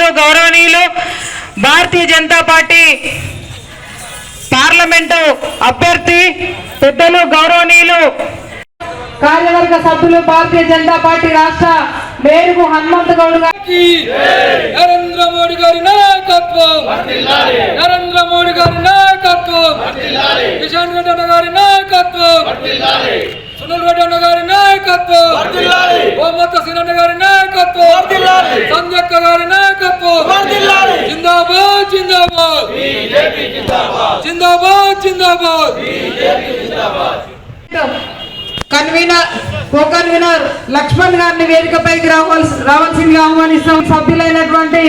పెద్దలు గౌరవనీయులు Bharatiya Janata party parliament అభ్యర్థి పెద్దలు గౌరవనీయులు కార్యవర్గ సభ్యులు భారతీయ జనతా పార్టీ రాష్ట్ర మేరుగు హనుమంత గౌడ్ గారికి నరేంద్ర మోడీ గారి నాయకత్వం, నరేంద్ర మోడీ గారి నాయకత్వం, కిషన్ రెడ్డి అన్న గారి నాయకత్వం, సునీల్ రెడ్డి అన్న గారి నాయకత్వం, ఓమత్త సినన్న గారి నాయకత్వం, సంజక్క గారి నాయకత్వం, జిందాబాద్ జిందాబాద్ జిందాబాద్ జిందాబాద్. కన్వీనర్ లక్ష్మణ్ గారిని వేదికపైకి రావాల్సిందిగా ఆహ్వానిస్తాం. సభ్యులైనటువంటి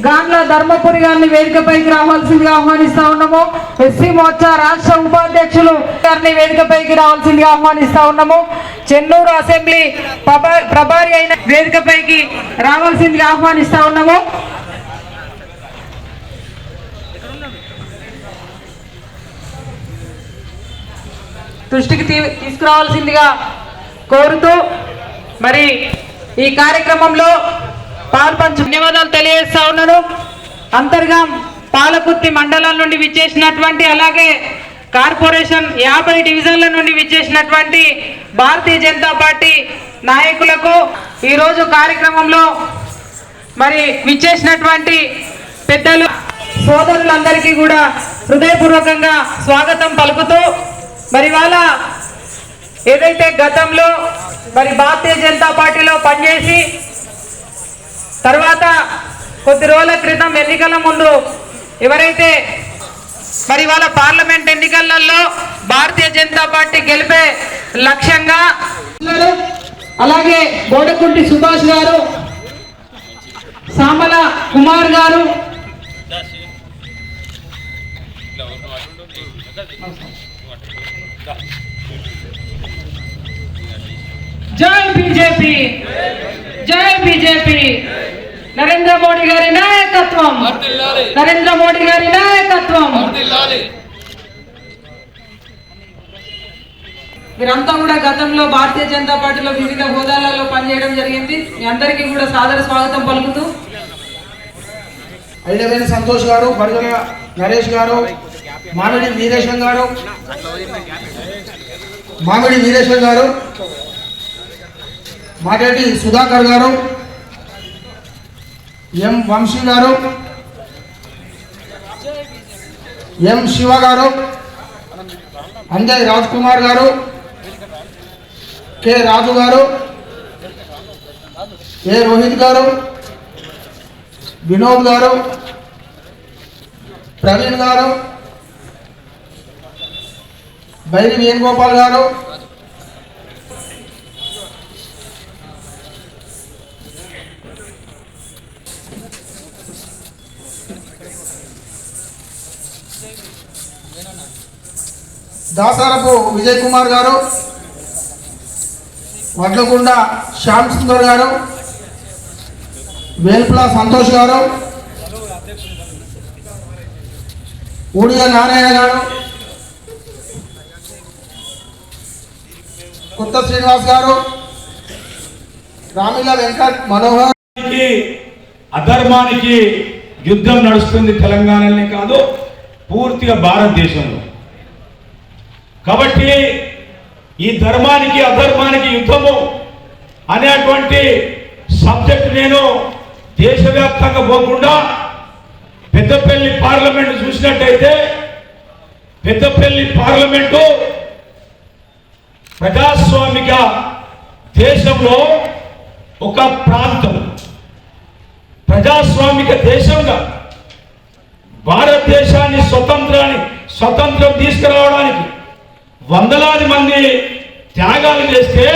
గాండ్ల ధర్మపురి గారిని వేదికపైకి రావాల్సిందిగా ఆహ్వానిస్తా ఉన్నాము. ఎస్సీ మోర్చా రాష్ట్ర ఉపాధ్యక్షులు గారిని వేదికపైకి రావాల్సిందిగా ఆహ్వానిస్తా ఉన్నాము. చెన్నూరు అసెంబ్లీ ప్రభారి అయిన వేదికపైకి రావాల్సిందిగా ఆహ్వానిస్తా ఉన్నాము. దృష్టికి తీసుకురావాల్సిందిగా కోరుతూ మరి ఈ కార్యక్రమంలో పాల్పంచు ధన్యవాదాలు తెలియజేస్తా ఉన్నాను. అంతర్గాం పాలకుర్తి మండలం నుండి విచ్చేసినటువంటి అలాగే కార్పొరేషన్ 50 డివిజన్ల నుండి విచ్చేసినటువంటి భారతీయ జనతా పార్టీ నాయకులకు ఈరోజు కార్యక్రమంలో మరి విచ్చేసినటువంటి పెద్దలు సోదరులందరికీ కూడా హృదయపూర్వకంగా స్వాగతం పలుకుతూ మరి వాళ్ళ ఏదైతే గతంలో మరి భారతీయ జనతా పార్టీలో పనిచేసి తర్వాత కొద్ది రోజుల క్రితం ఎన్నికల ముందు ఎవరైతే మరి వాళ్ళ పార్లమెంట్ ఎన్నికలలో భారతీయ జనతా పార్టీ గెలిపే లక్ష్యంగా అలాగే బోడకుంటి సుభాష్ గారు, సామల కుమార్ గారు, జై బీజేపీ, జై బీజేపీ, నరేంద్ర మోడీ గారి నాయకత్వం, నరేంద్ర మోడీ గారి నాయకత్వం. మీరంతా కూడా గతంలో భారతీయ జనతా పార్టీలో వివిధ హోదాలలో పనిచేయడం జరిగింది. మీ అందరికీ కూడా సాదర స్వాగతం పలుకుతూ ఐదవేల సంతోష్ గారు, బడుగల నరేష్ గారు, మామిడి వీరేశం గారు, మాటేటి సుధాకర్ గారు, ఎం వంశీ గారు, ఎం శివ గారు, అంజయ్ రాజ్ కుమార్ గారు, కె రాజు గారు, ఏ రోహిత్ గారు, వినోద్ గారు, ప్రవీణ్ గారు, బైరి వేణుగోపాల్ గారు, దాసారపు విజయ్ కుమార్ గారు, వడ్లకొండ శ్యామ్ సుందర్ గారు, వేల్పుల సంతోష్ గారు, ఊడియ నారాయణ గారు, కొత్త శ్రీనివాస్ గారు, రామిల వెంకట్ మనోహర్. అధర్మానికి యుద్ధం నడుస్తుంది తెలంగాణలోనే కాదు పూర్తిగా భారతదేశంలో. కాబట్టి ఈ ధర్మానికి అధర్మానికి యుద్ధము అనేటువంటి సబ్జెక్ట్ నేను దేశవ్యాప్తంగా పోకుండా పెద్దపల్లి పార్లమెంటు చూసినట్టయితే పెద్దపల్లి పార్లమెంటు ప్రజాస్వామిక దేశంలో ఒక ప్రాంతం, ప్రజాస్వామిక దేశంగా భారతదేశాన్ని స్వతంత్రం తీసుకురావడానికి వందలాది మంది త్యాగాలు చేస్తే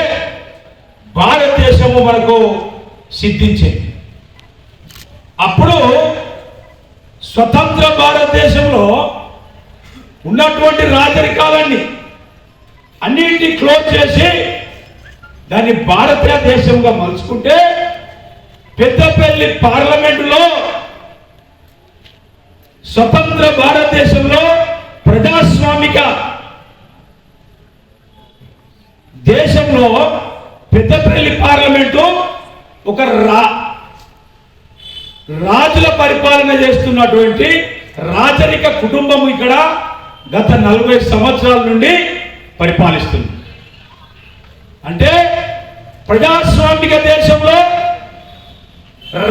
భారతదేశము మనకు సిద్ధించింది. అప్పుడు స్వతంత్ర భారతదేశంలో ఉన్నటువంటి రాజరికాలన్నీ అన్నింటినీ క్లోజ్ చేసి దాన్ని భారతదేశంగా మలుచుకుంటే పెద్దపల్లి పార్లమెంటులో స్వతంత్ర భారతదేశంలో ప్రజాస్వామిక దేశంలో పెద్దపల్లి పార్లమెంటు ఒక రాజుల పరిపాలన చేస్తున్నటువంటి రాజరిక కుటుంబం ఇక్కడ గత 40 సంవత్సరాల నుండి పరిపాలిస్తుంది. అంటే ప్రజాస్వామిక దేశంలో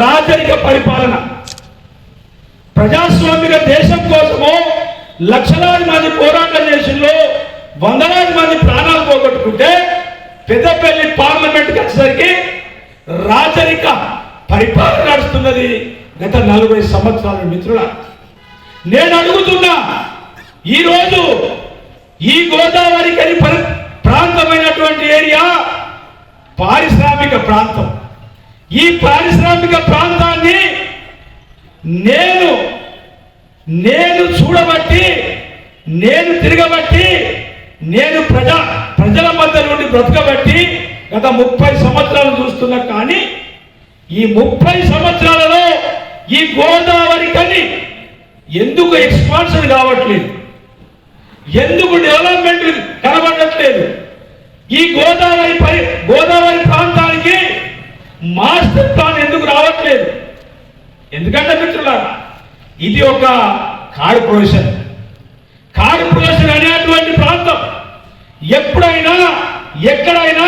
రాజరిక పరిపాలన, ప్రజాస్వామిక దేశం కోసము లక్షలాది మంది పోరాటం చేసిందో, వందలాది మంది ప్రాణాలు పోగొట్టుకుంటే పెద్దపల్లి పార్లమెంట్కి వచ్చేసరికి రాజరిక పరిపాలన నడుస్తున్నది గత 40 సంవత్సరాల. మిత్రుల, నేను అడుగుతున్నా, ఈరోజు ఈ గోదావరి కని ప్రాంతమైనటువంటి ఏరియా పారిశ్రామిక ప్రాంతం. ఈ పారిశ్రామిక ప్రాంతాన్ని నేను చూడబట్టి, నేను తిరగబట్టి, నేను ప్రజల మధ్య నుండి బ్రతకబట్టి గత 30 సంవత్సరాలు చూస్తున్నా. కానీ ఈ 30 సంవత్సరాలలో ఈ గోదావరి కని ఎందుకు ఎక్స్పాన్షన్ కావట్లేదు, ఎందుకు డెవలప్మెంట్ కనబడట్లేదు? ఈ గోదావరి ప్రాంతానికి మాస్టర్ ప్లాన్ ఎందుకు రావట్లేదు? ఎందుకంటే మిత్రులారా, ఇది ఒక కార్పొరేషన్ అనేటువంటి ప్రాంతం. ఎప్పుడైనా ఎక్కడైనా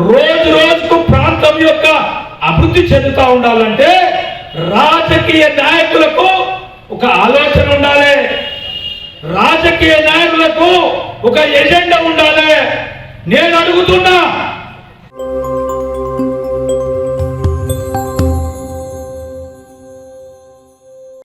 రోజు రోజుకు ప్రాంతం యొక్క అభివృద్ధి చెందుతూ ఉండాలంటే రాజకీయ నాయకులకు ఒక ఆలోచన ఉండాలి, రాజకీయ నాయకులకు ఒక ఎజెండా ఉండాలి. నేను అడుగుతున్నా,